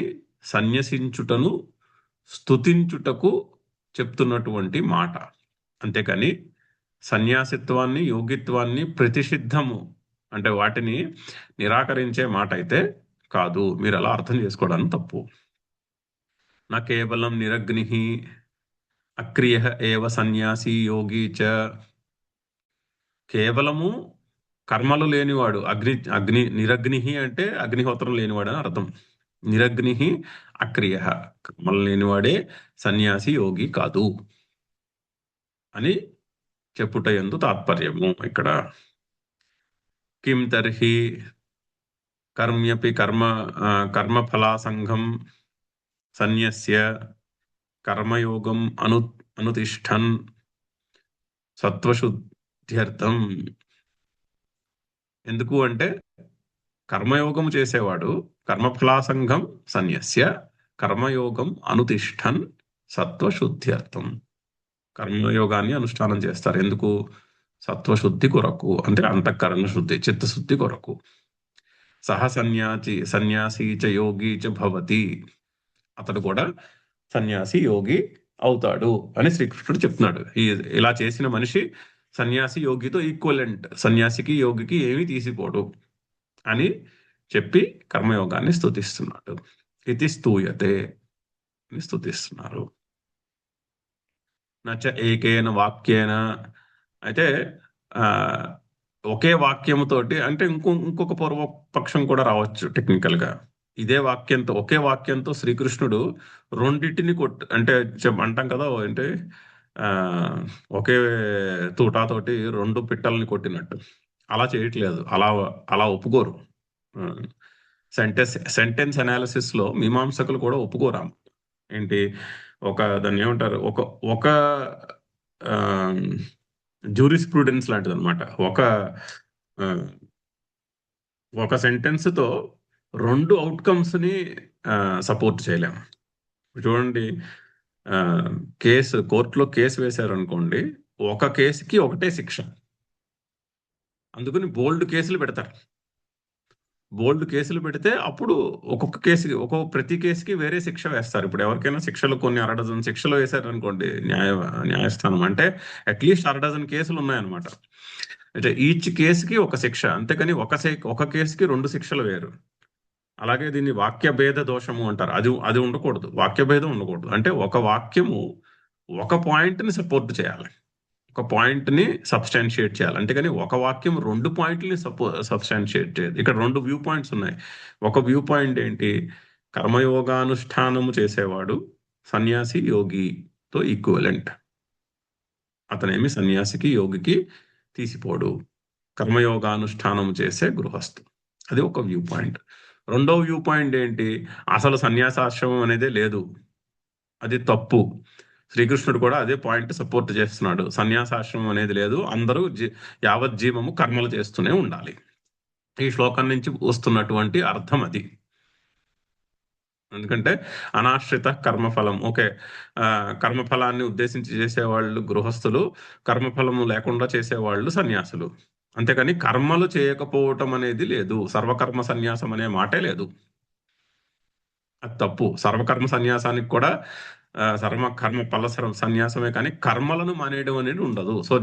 సన్యసించుటను స్తుతించుటకు చెప్తున్నటువంటి మాట. అంతేకాని సన్యాసిత్వాన్ని యోగిత్వాన్ని ప్రతిషిద్ధము అంటే వాటిని నిరాకరించే మాట అయితే కాదు. మీరు అలా అర్థం చేసుకోవడానికి తప్పు. నా కేవలం నిరగ్ని అక్రియ ఏవ సన్యాసి యోగి చ. కేవలము కర్మలు లేనివాడు నిరగ్ని అంటే అగ్నిహోత్రం లేనివాడు అని అర్థం. నిరగ్ని అక్రియ, కర్మలు లేనివాడే సన్యాసి యోగి కాదు అని చెప్పుట యందు తాత్పర్యము. ఇక్కడ కిం తర్హి కర్మ్యపి కర్మఫలాసంగం సన్యస్య కర్మయోగం అనుతిష్టన్ సత్వశుద్ధ్యర్థం. ఎందుకు అంటే కర్మయోగం చేసేవాడు కర్మఫలాసంగం సన్యస్య కర్మయోగం అనుతిష్టన్ సత్వశుద్ధ్యర్థం. కర్మయోగాన్ని అనుష్ఠానం చేస్తారు. ఎందుకు? సత్వశుద్ధి కొరకు, అంటే అంతఃకరణ శుద్ధి, చిత్తశుద్ధి కొరకు. సహ సన్యాసి చ యోగి చ భవతి, అతడు కూడా సన్యాసి యోగి అవుతాడు అని శ్రీకృష్ణుడు చెప్తున్నాడు. ఇలా చేసిన మనిషి సన్యాసి యోగితో ఈక్వలెంట్, సన్యాసికి యోగికి ఏమీ తీసిపోడు అని చెప్పి కర్మయోగాన్ని స్తుతిస్తున్నాడు. ఇది స్తూయతే అని స్తుతిస్తున్నారు. నచ ఏకేన వాక్యేన, అయితే ఒకే వాక్యముతోటి, అంటే ఇంకొక పూర్వపక్షం కూడా రావచ్చు టెక్నికల్ గా. ఇదే వాక్యంతో, ఒకే వాక్యంతో శ్రీకృష్ణుడు రెండింటిని అంటే అంటాం కదా, అంటే ఒకే తూటాతోటి రెండు పిట్టల్ని కొట్టినట్టు అలా చేయట్లేదు. అలా ఒప్పుకోరు. సెంటెన్స్ అనాలిసిస్ లో మీమాంసకులు కూడా ఒప్పుకోరా. ఏంటి, దాన్ని ఏమంటారు, ఒక జూరిస్ప్రూడెన్స్ లాంటిది అనమాట. ఒక సెంటెన్స్ తో రెండు అవుట్కమ్స్ ని సపోర్ట్ చేయలేము. చూడండి, కోర్టులో కేసు వేశారు అనుకోండి, ఒక కేసుకి ఒకటే శిక్ష. అందుకని బోల్డ్ కేసులు పెడతారు. బోల్డ్ కేసులు పెడితే అప్పుడు ప్రతి కేసుకి వేరే శిక్ష వేస్తారు. ఇప్పుడు ఎవరికైనా శిక్షలు కొన్ని అరడజన్ శిక్షలు వేశారు అనుకోండి న్యాయస్థానం, అంటే అట్లీస్ట్ అరడజన్ కేసులు ఉన్నాయన్నమాట. అంటే ఈచ్ కేసుకి ఒక శిక్ష, అంతేకాని ఒక కేసుకి రెండు శిక్షలు వేరు. అలాగే దీన్ని వాక్య భేద దోషము అంటారు. అది ఉండకూడదు, వాక్య భేదం ఉండకూడదు. అంటే ఒక వాక్యము ఒక పాయింట్ ని సపోర్ట్ చేయాలి, ఒక పాయింట్ ని సబ్స్టాన్షియేట్ చేయాలి. అంతేగాని ఒక వాక్యం రెండు పాయింట్లని సబ్స్టాన్షియేట్ చేయదు. ఇక్కడ రెండు వ్యూ పాయింట్స్ ఉన్నాయి. ఒక వ్యూ పాయింట్ ఏంటి, కర్మయోగానుష్ఠానము చేసేవాడు సన్యాసి యోగితో ఈక్వలెంట్, అతనేమి సన్యాసికి యోగికి తీసిపోడు, కర్మయోగానుష్ఠానం చేసే గృహస్థు. అది ఒక వ్యూ పాయింట్. రెండో వ్యూ పాయింట్ ఏంటి, అసలు సన్యాసాశ్రమం అనేదే లేదు, అది తప్పు. శ్రీకృష్ణుడు కూడా అదే పాయింట్ సపోర్ట్ చేస్తున్నాడు. సన్యాసాశ్రమం అనేది లేదు, అందరూ యావజ్జీవము కర్మలు చేస్తూనే ఉండాలి. ఈ శ్లోకం నుంచి వస్తున్నటువంటి అర్థం అది. ఎందుకంటే అనాశ్రిత కర్మఫలం, ఓకే, కర్మఫలాన్ని ఉద్దేశించి చేసేవాళ్ళు గృహస్థులు, కర్మఫలము లేకుండా చేసేవాళ్ళు సన్యాసులు. అంతేకాని కర్మలు చేయకపోవటం అనేది లేదు. సర్వకర్మ సన్యాసం అనే మాటే లేదు, అది తప్పు. సర్వకర్మ సన్యాసానికి కూడా సర్వకర్మ ఫల సన్యాసమే, కానీ కర్మలను మానేయడం అనేది ఉండదు. సో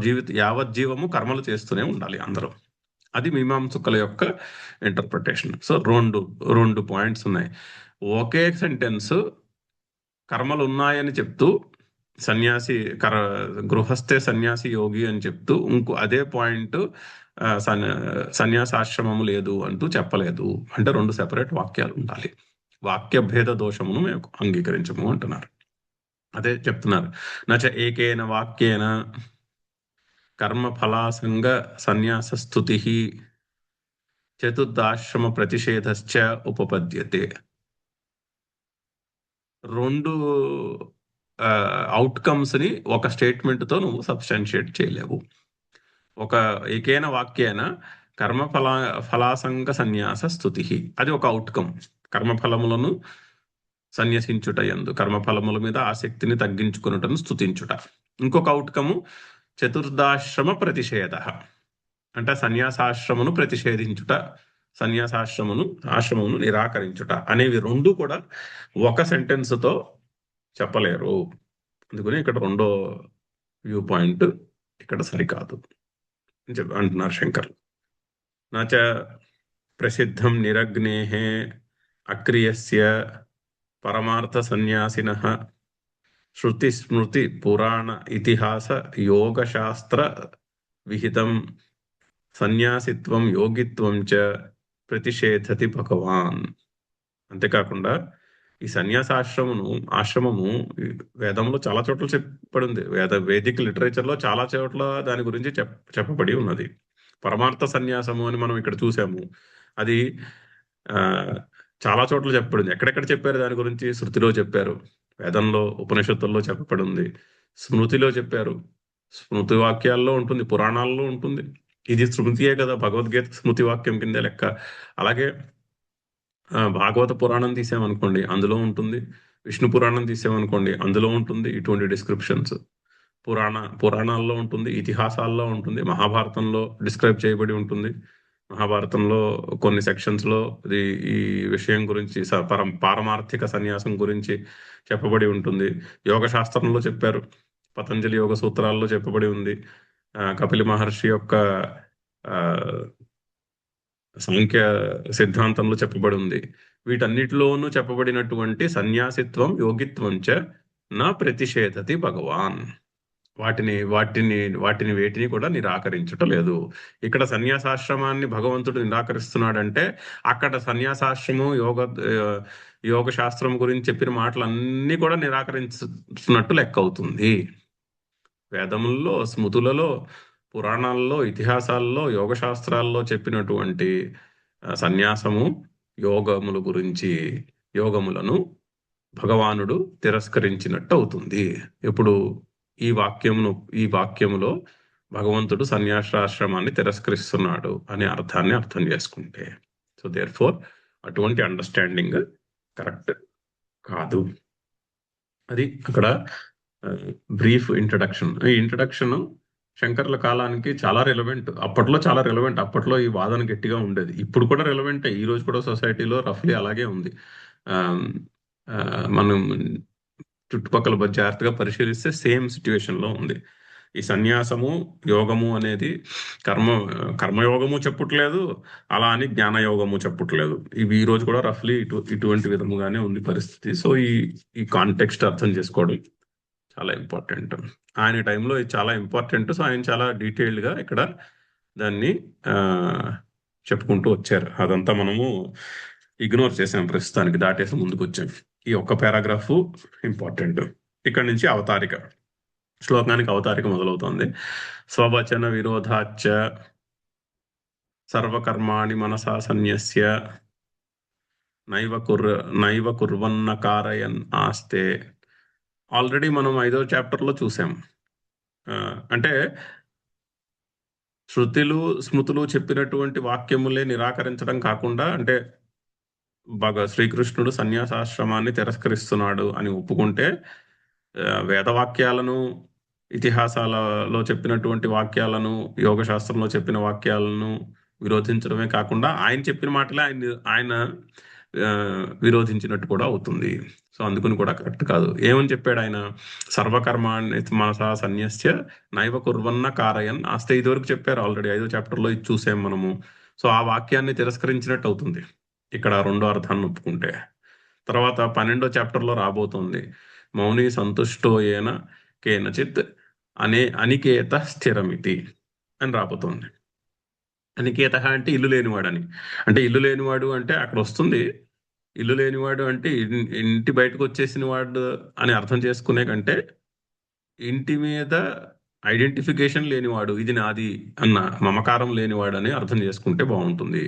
యావజ్జీవము కర్మలు చేస్తూనే ఉండాలి అందరూ. అది మీమాంసకుల యొక్క ఇంటర్ప్రిటేషన్. సో రెండు పాయింట్స్ ఉన్నాయి. ఒకే సెంటెన్స్ కర్మలు ఉన్నాయని చెప్తూ సన్యాసి గృహస్థే సన్యాసి యోగి అని చెప్తూ అదే పాయింట్ సన్యాసాశ్రమము లేదు అంటూ చెప్పలేదు. అంటే రెండు సెపరేట్ వాక్యాలు ఉండాలి. వాక్య భేద దోషమును మేము అంగీకరించము అంటున్నారు. అదే చెప్తున్నారు. నచ ఏకేన వాక్యేన కర్మఫలాసంగ సన్యాస స్తుతి చతుర్థాశ్రమ ప్రతిషేధశ్చ ఉపపద్యతే. రెండు అవుట్కమ్స్ ని ఒక స్టేట్మెంట్ తో నువ్వు సబ్స్టాన్షియేట్ చేయలేవు. ఒక ఏకేన వాక్యేన ఫలాసంగ సన్యాస స్తుతి, అది ఒక అవుట్కమ్. కర్మఫలములను సన్యసించుట యందు, కర్మఫలముల మీద ఆసక్తిని తగ్గించుకున్నటను స్తుతించుట. ఇంకొక అవుట్కము చతుర్దాశ్రమ ప్రతిషేధ, అంటే సన్యాసాశ్రమును ప్రతిషేధించుట, ఆశ్రమమును నిరాకరించుట అనేవి రెండు కూడా ఒక సెంటెన్స్ తో చెప్పలేరు. అందుకని ఇక్కడ రెండో వ్యూ పాయింట్ ఇక్కడ సరికాదు అంటున్నారు శంకర్. నచ ప్రసిద్ధం నిరగ్నేః అక్రియస్య పరమార్థ సన్యాసినః శృతి స్మృతి పురాణ ఇతిహాస యోగశాస్త్ర విహితం సన్యాసిత్వం యోగిత్వం చ ప్రతిషేధతి భగవాన్ అంతేకాకుండా ఈ సన్యాసాశ్రమము ఆశ్రమము ఈ వేదంలో చాలా చోట్ల చెప్పబడింది. వేదిక లిటరేచర్లో చాలా చోట్ల దాని గురించి చెప్పబడి ఉన్నది. పరమార్థ సన్యాసము అని మనం ఇక్కడ చూసాము. అది ఆ, చాలా చోట్ల చెప్పబడింది. ఎక్కడెక్కడ చెప్పారు దాని గురించి? శృతిలో చెప్పారు, వేదంలో ఉపనిషత్తుల్లో చెప్పబడి ఉంది, స్మృతిలో చెప్పారు, స్మృతి వాక్యాల్లో ఉంటుంది, పురాణాల్లో ఉంటుంది. ఇది స్మృతియే కదా, భగవద్గీత స్మృతి వాక్యం కిందే లెక్క. అలాగే భాగవత పురాణం తీసామనుకోండి అందులో ఉంటుంది, విష్ణు పురాణం తీసామనుకోండి అందులో ఉంటుంది ఇటువంటి డిస్క్రిప్షన్స్. పురాణాల్లో ఉంటుంది, ఇతిహాసాల్లో ఉంటుంది, మహాభారతంలో డిస్క్రైబ్ చేయబడి ఉంటుంది. మహాభారతంలో కొన్ని సెక్షన్స్ లో ఇది ఈ విషయం గురించి పారమార్థిక సన్యాసం గురించి చెప్పబడి ఉంటుంది. యోగ శాస్త్రంలో చెప్పారు, పతంజలి యోగ సూత్రాల్లో చెప్పబడి ఉంది, కపిల మహర్షి యొక్క ఆ సాంఖ్య సిద్ధాంతంలో చెప్పబడి ఉంది. వీటన్నిటిలోనూ చెప్పబడినటువంటి సన్యాసిత్వం యోగిత్వం చ నా ప్రతిషేధతి భగవాన్. వాటిని వేటిని కూడా నిరాకరించుట లేదు. ఇక్కడ సన్యాసాశ్రమాన్ని భగవంతుడు నిరాకరిస్తున్నాడంటే అక్కడ సన్యాసాశ్రమం యోగ శాస్త్రం గురించి చెప్పిన మాటలన్నీ కూడా నిరాకరించుతున్నట్టు లెక్క అవుతుంది. వేదముల్లో, స్మృతులలో, పురాణాల్లో, ఇతిహాసాల్లో, యోగ శాస్త్రాల్లో చెప్పినటువంటి సన్యాసము, యోగముల గురించి, యోగములను భగవానుడు తిరస్కరించినట్టు అవుతుంది. ఇప్పుడు ఈ వాక్యములో భగవంతుడు సన్యాసాశ్రమాన్ని తిరస్కరిస్తున్నాడు అనే అర్థాన్ని అర్థం చేసుకుంటే, సో దేర్ ఫోర్ అటువంటి అండర్స్టాండింగ్ కరెక్ట్ కాదు. అది అక్కడ బ్రీఫ్ ఇంట్రడక్షన్. ఈ ఇంట్రడక్షన్ శంకర్ల కాలానికి చాలా రెలవెంట్. అప్పట్లో చాలా రెలవెంట్. అప్పట్లో ఈ వాదన గట్టిగా ఉండేది. ఇప్పుడు కూడా రెలవెంటే. ఈ రోజు కూడా సొసైటీలో రఫ్లీ అలాగే ఉంది. మనం చుట్టుపక్కల జాగ్రత్తగా పరిశీలిస్తే సేమ్ సిచ్యువేషన్ లో ఉంది. ఈ సన్యాసము, యోగము అనేది కర్మయోగము చెప్పట్లేదు, అలా అని జ్ఞానయోగము చెప్పట్లేదు. ఇవి ఈ రోజు కూడా రఫ్లీ ఇటువంటి విధముగానే ఉంది పరిస్థితి. సో ఈ కాంటెక్స్ట్ అర్థం చేసుకోవడం చాలా ఇంపార్టెంట్. ఆయన టైంలో ఇది చాలా ఇంపార్టెంట్. సో ఆయన చాలా డీటెయిల్డ్ గా ఇక్కడ దాన్ని చెప్పుకుంటూ వచ్చారు. అదంతా మనము ఇగ్నోర్ చేసాం, ప్రస్తుతానికి దాటేసి ముందుకు వచ్చాం. ఈ ఒక్క పారాగ్రాఫ్ ఇంపార్టెంట్. ఇక్కడ నుంచి అవతారిక, శ్లోకానికి అవతారిక మొదలవుతోంది. స్వవచన విరోధాచ్చ సర్వకర్మాణి మనసా సన్యస్య నైవ కుర్వన్న కారయన్ ఆస్తే. ఆల్రెడీ మనం 5వ చాప్టర్లో చూసాం. అంటే శృతులు స్మృతులు చెప్పినటువంటి వాక్యములే నిరాకరించడం కాకుండా, అంటే శ్రీకృష్ణుడు సన్యాసాశ్రమాన్ని తిరస్కరిస్తున్నాడు అని ఒప్పుకుంటే, వేదవాక్యాలను, ఇతిహాసాలలో చెప్పినటువంటి వాక్యాలను, యోగ శాస్త్రంలో చెప్పిన వాక్యాలను విరోధించడమే కాకుండా ఆయన చెప్పిన మాటలే ఆయన విరోధించినట్టు కూడా అవుతుంది. సో అందుకుని కూడా కరెక్ట్ కాదు. ఏమని చెప్పాడు ఆయన? సర్వకర్మాణి మనసా సన్యస్య నైవ కుర్వన్న కారయన్ ఆస్తే. ఇదివరకు చెప్పారు ఆల్రెడీ 5వ చాప్టర్లో, ఇది చూసాం మనము. సో ఆ వాక్యాన్ని తిరస్కరించినట్టు అవుతుంది ఇక్కడ రెండో అర్థాన్ని ఒప్పుకుంటే. తర్వాత 12వ చాప్టర్లో రాబోతుంది, మౌని సంతుష్టో ఏన కేనచిత్ అనికేత స్థిరమితి అని రాబోతోంది. అనికేత అంటే ఇల్లు లేనివాడని. అంటే ఇల్లు లేనివాడు అంటే అక్కడ వస్తుంది, ఇల్లు లేనివాడు అంటే ఇంటి బయటకు వచ్చేసిన వాడు అని అర్థం చేసుకునే కంటే, ఇంటి మీద ఐడెంటిఫికేషన్ లేనివాడు, ఇది నాది అన్న మమకారం లేనివాడు అని అర్థం చేసుకుంటే బాగుంటుంది.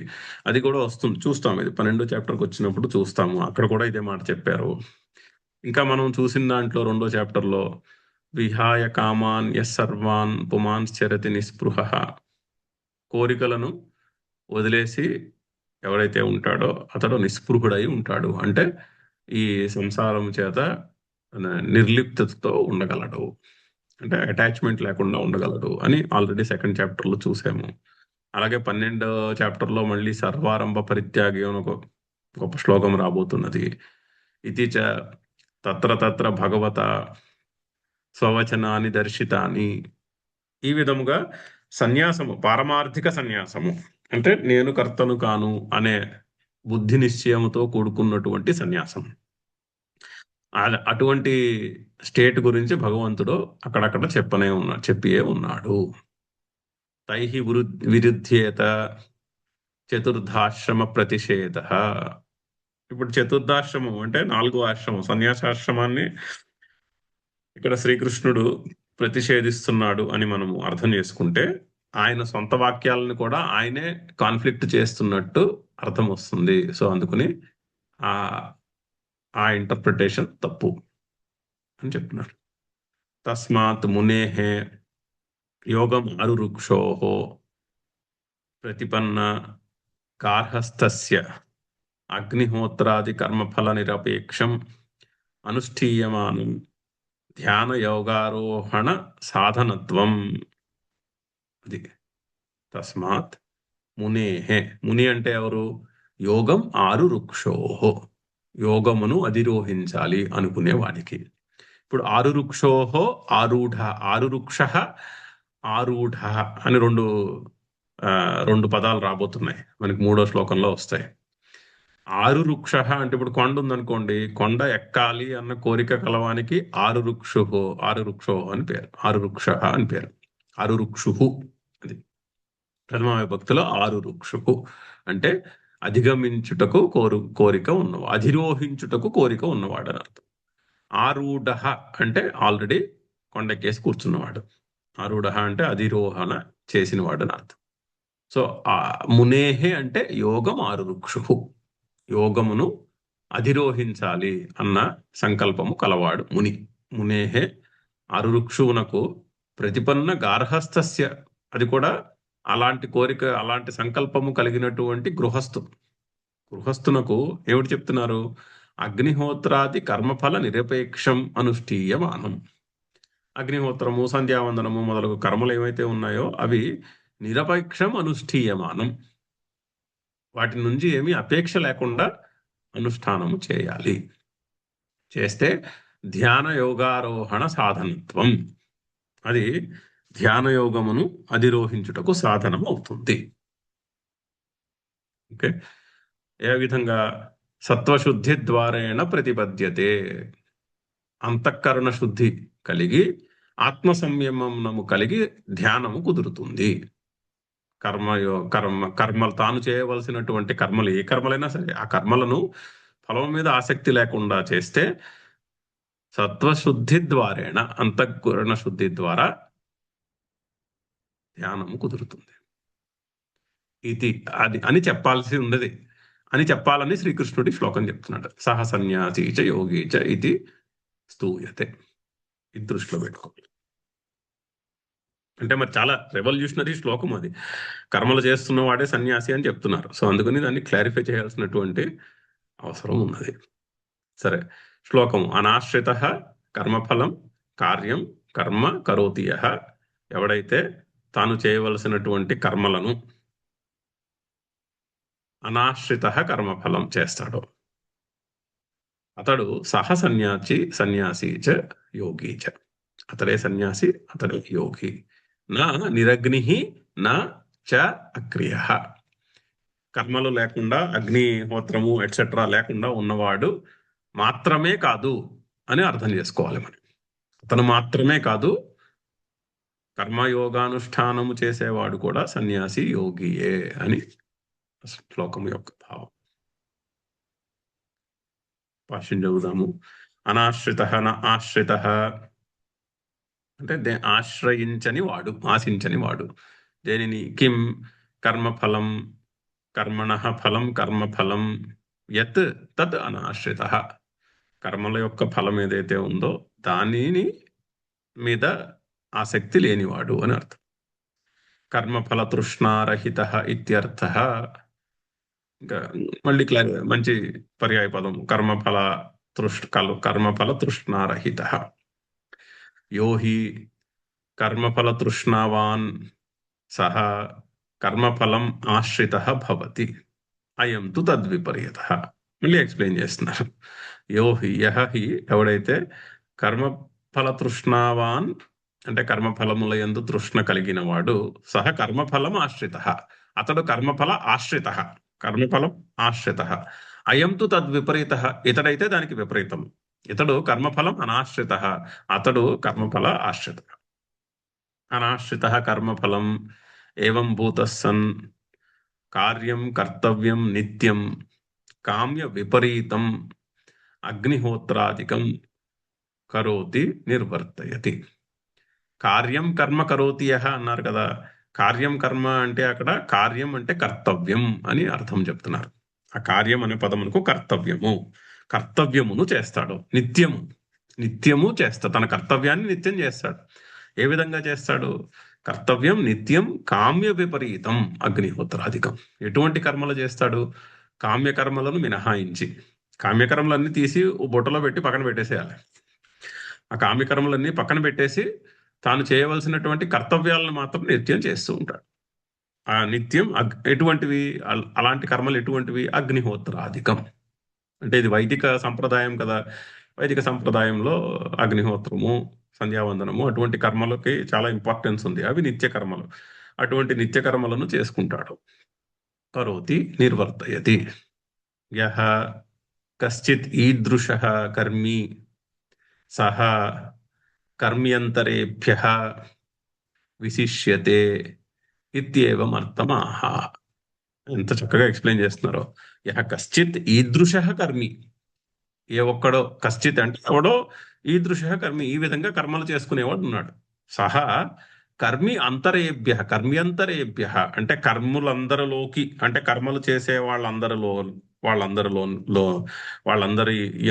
అది కూడా వస్తుంది, చూస్తాం. ఇది 12వ చాప్టర్కి వచ్చినప్పుడు చూస్తాము. అక్కడ కూడా ఇదే మాట చెప్పారు. ఇంకా మనం చూసిన దాంట్లో 2వ చాప్టర్లో విహాయ కామాన్ సర్వాన్ పుమాన్ చరతి నిస్పృహ. కోరికలను వదిలేసి ఎవరైతే ఉంటాడో అతడు నిస్పృహుడై ఉంటాడు. అంటే ఈ సంసారం చేత నిర్లిప్తతో ఉండగలడు, అంటే అటాచ్మెంట్ లేకుండా ఉండగలడు అని ఆల్రెడీ 2nd చాప్టర్లో చూసాము. అలాగే 12వ చాప్టర్లో మళ్ళీ సర్వారంభ పరిత్యాగి అని ఒక గొప్ప శ్లోకం రాబోతున్నది. ఇది చ తత్ర భగవత స్వవచనాన్ని దర్శితాని. ఈ విధముగా సన్యాసము, పారమార్థిక సన్యాసము అంటే నేను కర్తను కాను అనే బుద్ధి నిశ్చయముతో కూడుకున్నటువంటి సన్యాసం. అటువంటి స్టేట్ గురించి భగవంతుడు అక్కడక్కడ చెప్పియే ఉన్నాడు. తైహి విరుధ్యేత చతుర్థాశ్రమ ప్రతిషేధ. ఇప్పుడు చతుర్థాశ్రమం అంటే 4వ ఆశ్రమం సన్యాసాశ్రమాన్ని ఇక్కడ శ్రీకృష్ణుడు ప్రతిషేధిస్తున్నాడు అని మనము అర్థం చేసుకుంటే ఆయన సొంత వాక్యాలను కూడా ఆయనే కాన్ఫ్లిక్ట్ చేస్తున్నట్టు అర్థం వస్తుంది. సో అందుకని ఆ ఆ ఇంటర్ప్రిటేషన్ తప్పు అని చెప్తున్నారు. తస్మాత్ మునేః యోగం ఆరురుక్షోః ప్రతిపన్న గార్హస్థస్య అగ్నిహోత్రాది కర్మఫల నిరపేక్షం అనుష్ఠీయమానం ధ్యాన యోగారోహణ సాధనత్వం. అది తస్మాత్ మునేః, ముని అంటే ఎవరు? యోగం ఆరురుక్షోః, యోగమును అధిరోహించాలి అనుకునేవాడికి. ఇప్పుడు ఆరురుక్షోః ఆరూఢ, ఆరురుక్షః ఆరూఢ అని రెండు పదాలు రాబోతున్నాయి మనకి 3వ శ్లోకంలో వస్తాయి. ఆరురుక్షః అంటే ఇప్పుడు కొండ ఉందనుకోండి, కొండ ఎక్కాలి అన్న కోరిక కలవానికి ఆరురుక్షో అని పేరు, ఆరురుక్షః అని పేరు. ఆరురుక్షుః అది ప్రథమ విభక్తిలో ఆరురుక్షుః అంటే అధిగమించుటకు కోరిక ఉన్నవాడు, అధిరోహించుటకు కోరిక ఉన్నవాడు అని అర్థం. ఆరూఢ అంటే ఆల్రెడీ కొండకేసి కూర్చున్నవాడు. ఆరూఢ అంటే అధిరోహణ చేసినవాడు అని అర్థం. సో ఆ మునేహ అంటే యోగం ఆరురుక్షు, యోగమును అధిరోహించాలి అన్న సంకల్పము కలవాడు ముని. మునేహే ఆరురుక్షువునకు ప్రతిపన్న గార్హస్థస్య, అది కూడా అలాంటి కోరిక అలాంటి సంకల్పము కలిగినటువంటి గృహస్థునకు ఏమిటి చెప్తున్నారు? అగ్నిహోత్రాది కర్మఫల నిరపేక్షం అనుష్ఠీయమానం. అగ్నిహోత్రము, సంధ్యావందనము మొదలగు కర్మలు ఏవైతే ఉన్నాయో అవి నిరపేక్షం అనుష్ఠీయమానం, వాటి నుంచి ఏమీ అపేక్ష లేకుండా అనుష్ఠానము చేయాలి. చేస్తే ధ్యాన యోగారోహణ సాధనత్వం, అది ధ్యాన యోగమును అధిరోహించుటకు సాధనం అవుతుంది. ఓకే, ఏ విధంగా? సత్వశుద్ధి ద్వారేణ ప్రతిపద్యతే, అంతఃకరణ శుద్ధి కలిగి ఆత్మ సంయమనము కలిగి ధ్యానము కుదురుతుంది. కర్మలు తాను చేయవలసినటువంటి కర్మలు, ఏ కర్మలైనా సరే, ఆ కర్మలను ఫలం మీద ఆసక్తి లేకుండా చేస్తే సత్వశుద్ధి ద్వారేణ, అంతఃకరణ శుద్ధి ద్వారా ధ్యానము కుదురుతుంది. ఇది అది అని చెప్పాల్సి ఉన్నది అని చెప్పాలని శ్రీకృష్ణుడి శ్లోకం చెప్తున్నాడు. సహ సన్యాసీ చ యోగి చ ఇది స్తూయతే. ఇది దృష్టిలో పెట్టుకోవాలి. అంటే మరి చాలా రెవల్యూషనరీ శ్లోకం అది. కర్మలు చేస్తున్న వాడే సన్యాసి అని చెప్తున్నారు. సో అందుకని దాన్ని క్లారిఫై చేయాల్సినటువంటి అవసరం ఉన్నది. సరే, శ్లోకం. అనాశ్రిత కర్మఫలం కార్యం కర్మ కరోతి యః, ఎవడైతే తాను చేయవలసినటువంటి కర్మలను అనాశ్రిత కర్మఫలం చేస్తాడో అతడు సహ సన్యాసి చ యోగి చ, అతడే సన్యాసి, అతడే యోగి. నా నిరగ్ని నా చ అక్రియ, కర్మలు లేకుండా అగ్నిహోత్రము ఎట్సెట్రా లేకుండా ఉన్నవాడు మాత్రమే కాదు అని అర్థం చేసుకోవాలి మనం. అతను మాత్రమే కాదు, కర్మయోగానుష్ఠానము చేసేవాడు కూడా సన్యాసి యోగియే అని శ్లోకం యొక్క భావం. భాష్యం చదువుదాము. అనాశ్రిత నా ఆశ్రిత అంటే ఆశ్రయించని వాడు, ఆశించని వాడు. దేనిని? కిం కర్మఫలం కర్మణ ఫలం కర్మఫలం యత్ తత్ అనాశ్రిత, కర్మల యొక్క ఫలం ఏదైతే ఉందో దానిని మీద ఆసక్తి లేనివాడు అని అర్థం. కర్మఫల తృష్ణారహిత ఇత్యర్థ. ఇంకా మళ్ళీ మంచి పర్యాయ పదం, కర్మఫల తృష్ణారహిత. యోహి కర్మఫల తృష్ణావాన్ సహ కర్మఫలం ఆశ్రిత భవతి, అయం తు తద్విపర్యత. మళ్ళీ ఎక్స్ప్లెయిన్ చేస్తున్నారు. యోహి యహి, ఎవడైతే కర్మఫల తృష్ణావాన్ అంటే కర్మఫలముల యందు తృష్ణ కలిగిన వాడు, సహ కర్మఫలం ఆశ్రిత, అతడు కర్మఫల ఆశ్రిత, కర్మఫలం ఆశ్రిత. అయం తు తద్విపరీత, ఇతడైతే దానికి విపరీతం. ఇతడు కర్మఫలం అనాశ్రిత, అతడు కర్మఫల ఆశ్రిత. అనాశ్రిత కర్మఫలం ఏవం భూతస్సన్ కార్యం కర్తవ్యం నిత్యం కామ్య విపరీతం అగ్నిహోత్రాదికం కరోతి నిర్వర్తయతి. కార్యం కర్మ కరోతి యః అన్నారు కదా. కార్యం కర్మ అంటే అక్కడ కార్యం అంటే కర్తవ్యం అని అర్థం చెప్తున్నారు. ఆ కార్యం అనే పదమునకు కర్తవ్యము, కర్తవ్యమును చేస్తాడు నిత్యము. నిత్యము చేస్తాడు, తన కర్తవ్యాన్ని నిత్యం చేస్తాడు. ఏ విధంగా చేస్తాడు? కర్తవ్యం నిత్యం కామ్య విపరీతం అగ్నిహోత్రాధికం. ఎటువంటి కర్మలు చేస్తాడు? కామ్యకర్మలను మినహాయించి. కామ్యకర్మలన్నీ తీసి ఓ బుట్టలో పెట్టి పక్కన పెట్టేసేయాలి. ఆ కామ్యకర్మలన్నీ పక్కన పెట్టేసి తాను చేయవలసినటువంటి కర్తవ్యాలను మాత్రం నిత్యం చేస్తూ ఉంటాడు. ఆ నిత్యం ఎటువంటివి? అలాంటి కర్మలు ఎటువంటివి? అగ్నిహోత్రాధికం. అంటే ఇది వైదిక సంప్రదాయం కదా. వైదిక సంప్రదాయంలో అగ్నిహోత్రము, సంధ్యావందనము అటువంటి కర్మలకి చాలా ఇంపార్టెన్స్ ఉంది. అవి నిత్య కర్మలు. అటువంటి నిత్య కర్మలను చేసుకుంటాడు. కరోతి నిర్వర్తయతి. యః కశ్చిత్ ఈదృశః కర్మీ సహ కర్మ్యంతరేభ్యః విశిష్యతే ఇత్యేవం అర్థమాహ. ఎంత చక్కగా ఎక్స్ప్లెయిన్ చేస్తున్నారో. యః కశ్చిత్ ఈదృశః కర్మి. ఏ ఒక్కడో, కశ్చిత్ అంటే ఎవడో, ఈదృశః కర్మి ఈ విధంగా కర్మలు చేసుకునేవాడు ఉన్నాడు. సహా కర్మి అంతరేభ్య, కర్మ్యంతరేభ్య అంటే కర్ములందరిలోకి, అంటే కర్మలు చేసే వాళ్ళందరి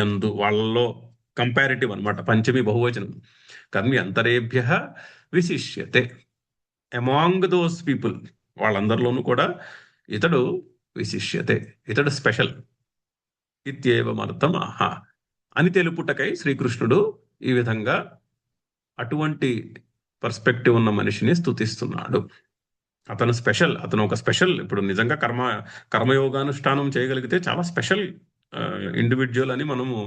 యందు, వాళ్ళలో కంపారిటివ్ అనమాట. పంచమి బహువచనం. కర్మి అంతరేభ్య విశిష్యతే. అమాంగ్ దోస్ పీపుల్, వాళ్ళందరిలోనూ కూడా ఇతడు విశిష్యతే, ఇతడు స్పెషల్. ఇత్యేవమర్థం ఆహా అని తెలుపుటకై శ్రీకృష్ణుడు ఈ విధంగా అటువంటి పర్స్పెక్టివ్ ఉన్న మనిషిని స్తుతిస్తున్నాడు. అతను స్పెషల్, అతను ఒక స్పెషల్. ఇప్పుడు నిజంగా కర్మయోగానుష్ఠానం చేయగలిగితే చాలా స్పెషల్ ఇండివిజువల్ అని మనము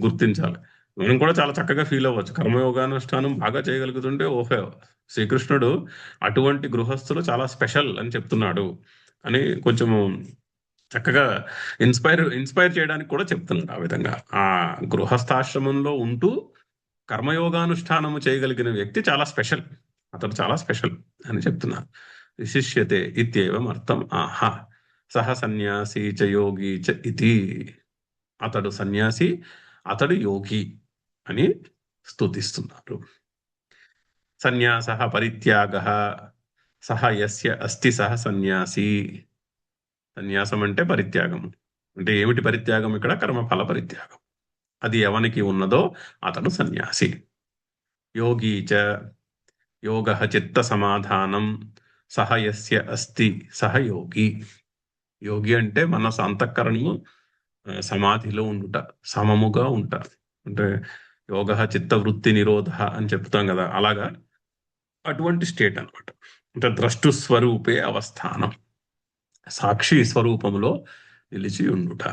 గుర్తించాలి. మనం కూడా చాలా చక్కగా ఫీల్ అవ్వచ్చు. కర్మయోగానుష్ఠానం బాగా చేయగలుగుతుంటే ఓహో, శ్రీకృష్ణుడు అటువంటి గృహస్థులు చాలా స్పెషల్ అని చెప్తున్నాడు అని కొంచెము చక్కగా ఇన్స్పైర్ చేయడానికి కూడా చెప్తున్నాడు. ఆ విధంగా ఆ గృహస్థాశ్రమంలో ఉంటూ కర్మయోగానుష్ఠానము చేయగలిగిన వ్యక్తి చాలా స్పెషల్, అతడు చాలా స్పెషల్ అని చెప్తున్నారు. విశిష్యతే ఇత్యేవం అర్థం ఆహా. సహ సన్యాసి చ యోగి చ ఇతి. అతడు సన్యాసి, అతడు యోగి అని స్తుతిస్తున్నారు. సన్యాసః పరిత్యాగః సహ యస్య అస్తి సహ సన్యాసి. సన్యాసం అంటే పరిత్యాగం. అంటే ఏమిటి పరిత్యాగం? ఇక్కడ కర్మఫల పరిత్యాగం. అది ఎవనికి ఉన్నదో అతడు సన్యాసి. యోగీ చ యోగః చిత్త సమాధానం సహ యస్య అస్తి సహ యోగి. యోగి అంటే మనసు అంతఃకరణము సమాధిలో ఉండుట, సమముగా ఉంట. అంటే యోగః చిత్త వృత్తి నిరోధ అని చెప్తాం కదా, అలాగా అటువంటి స్టేట్ అనమాట. అంటే ద్రష్టు స్వరూపే అవస్థానం, సాక్షి స్వరూపంలో నిలిచి ఉండుట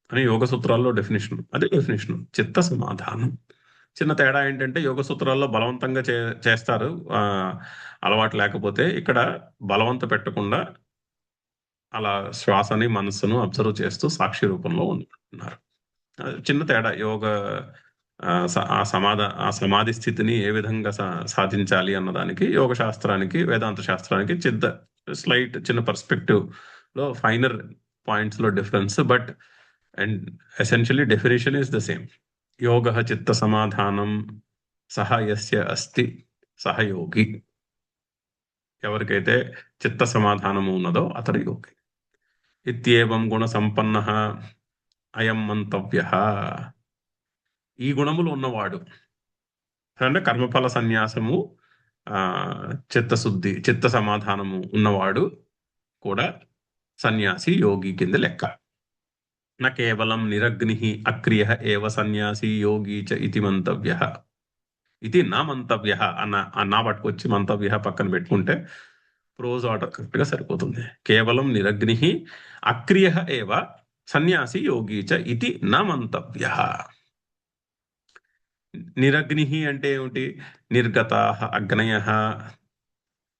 అని యోగ సూత్రాల్లో డెఫినేషన్. అదే డెఫినేషన్ చిత్త సమాధానం. చిన్న తేడా ఏంటంటే యోగ సూత్రాల్లో బలవంతంగా చేస్తారు అలవాటు లేకపోతే. ఇక్కడ బలవంత పెట్టకుండా అలా శ్వాసని మనస్సును అబ్జర్వ్ చేస్తూ సాక్షి రూపంలో ఉంటున్నారు. చిన్న తేడా. యోగ ఆ సమాధి స్థితిని ఏ విధంగా సాధించాలి అన్నదానికి యోగ శాస్త్రానికి, వేదాంత శాస్త్రానికి స్లైట్ చిన్న పర్స్పెక్టివ్ లో ఫైనర్ పాయింట్స్ లో difference. But and essentially definition is the same. యోగ చిత్త సమాధానం సహ యస్య అస్తి సహ యోగి. ఎవరికైతే చిత్త సమాధానము ఉన్నదో అతడు యోగి. ఇత్యేవం గుణ సంపన్న అయం మంతవ్య. ఈ గుణములు ఉన్నవాడు అంటే కర్మఫల సన్యాసము, చిత్తశుద్ధి, చిత్త సమాధానము ఉన్నవాడు కూడా సన్యాసి, యోగి కింద లెక్క. న కేవలం నిరగ్ని అక్రియ ఏవ సన్యాసి యోగి చ ఇతి మంతవ్య. ఇది నా మంతవ్య నా పట్టుకొచ్చి మంతవ్య పక్కన పెట్టుకుంటే ప్రోజ్ ఆర్డర్ కరెక్ట్ గా సరిపోతుంది. కేవలం నిరగ్ని అక్రియ ఏవ సన్యాసి యోగి చ ఇతి నా మంతవ్య. నిరగ్ని అంటే ఏమిటి? నిర్గతా అగ్నయ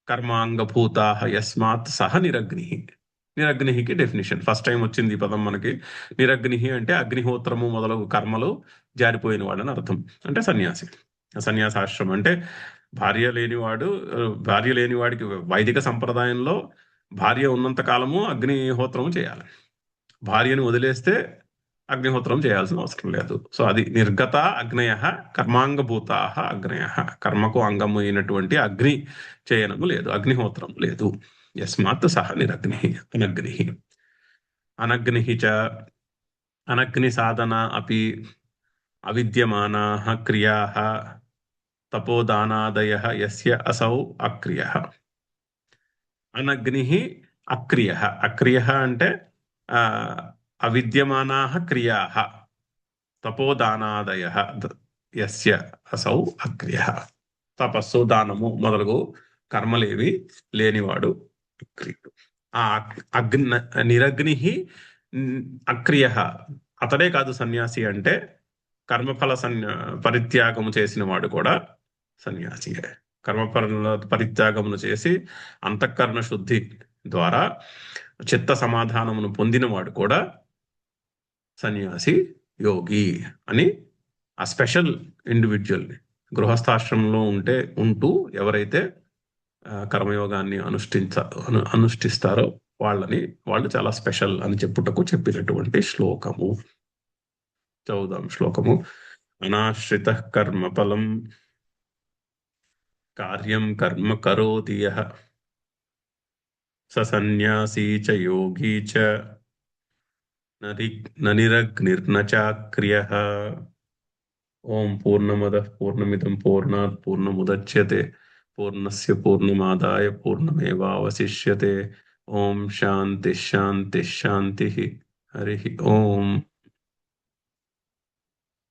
కర్మాంగభూతా యస్మాత్ సహ నిరగ్ని. నిరగ్నికి డెఫినేషన్ ఫస్ట్ టైం వచ్చింది ఈ పదం మనకి. నిరగ్ని అంటే అగ్నిహోత్రము మొదలగు కర్మలు జారిపోయిన వాడని అర్థం. అంటే సన్యాసి. సన్యాసాశ్రమం అంటే భార్య లేనివాడికి వైదిక సంప్రదాయంలో భార్య ఉన్నంత కాలము అగ్నిహోత్రము చేయాలి. భార్యను వదిలేస్తే అగ్నిహోత్రం చేయాల్సిన అవసరం లేదు. సో అది నిర్గత అగ్నయ కర్మాంగభూతా అగ్నయ, కర్మకు అంగము అయినటువంటి అగ్ని చేయనము లేదు, అగ్నిహోత్రం లేదు. యస్మాత్ సహ నిరగ్ని, అనగ్ని. అనగ్ని చ, అనగ్ని సాధన అపి అవిద్యమానాః క్రియాః తపోదానాదయః యస్య అసౌ అక్రియః. అనగ్ని అక్రియ, అక్రియ అంటే ఆ, అవిద్యమానాః క్రియాః తపోదానాదయ యస్య అసౌ అక్రియ. తపస్సు, దానము మొదలగు కర్మలేవి లేనివాడు అక్రియుడు. ఆ అగ్ని నిరగ్ని అక్రియ, అతడే కాదు సన్యాసి అంటే, కర్మఫల పరిత్యాగము చేసిన వాడు కూడా సన్యాసియే. కర్మఫల పరిత్యాగమును చేసి అంతఃకరణ శుద్ధి ద్వారా చిత్త సమాధానమును పొందినవాడు కూడా సన్యాసి, యోగి అని. ఆ స్పెషల్ ఇండివిజువల్ గృహస్థాశ్రమంలో ఉంటూ ఎవరైతే కర్మయోగాన్ని అనుష్ఠిస్తారో వాళ్ళు చాలా స్పెషల్ అని చెప్పుటకు చెప్పినటువంటి శ్లోకము. చదువుదాం శ్లోకము. అనాశ్రిత కర్మఫలం కార్యం కర్మ కరోతి యః స సన్యాసీ చ యోగీ చ న నిరగ్నిర్న చాక్రియః. ఓం పూర్ణమదః పూర్ణమిదం పూర్ణాత్ పూర్ణముదచ్యతే పూర్ణస్య పూర్ణమాదాయ పూర్ణమేవావశిష్యతే. ఓం శాంతి శాంతి శాంతి. హరి ఓం.